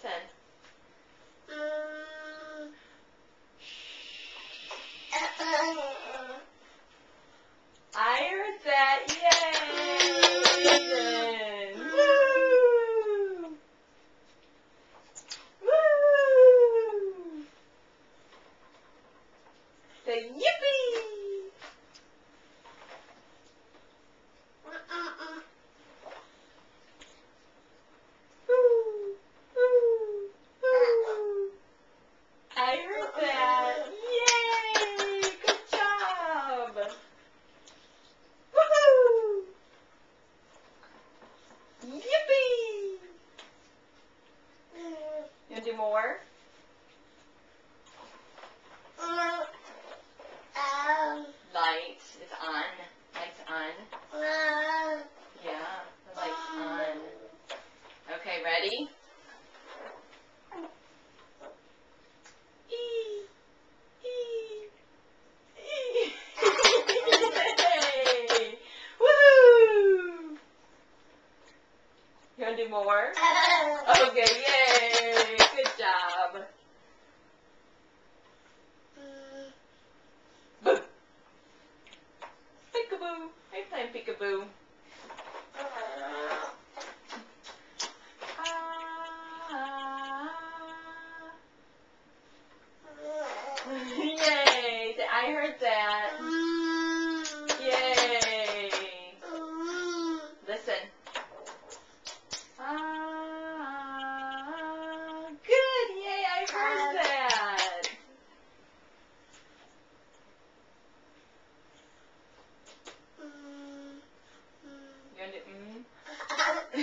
Listen. I heard that. Yay! Aiden. Woo! Woo! Say yippee! Woo! Woo! Woo! I heard that. Yay! Good job! Woohoo! Yippee! You want to do more? Light is on. Light's on. Yeah, the light's on. Okay, ready? E. E. E. Yay! Woohoo! You want to do more? Okay, yay! Good job. Boo. Peekaboo. Are you playing peekaboo? Yay! I heard that. Yay! Listen. Good. Yay! I heard that. You want to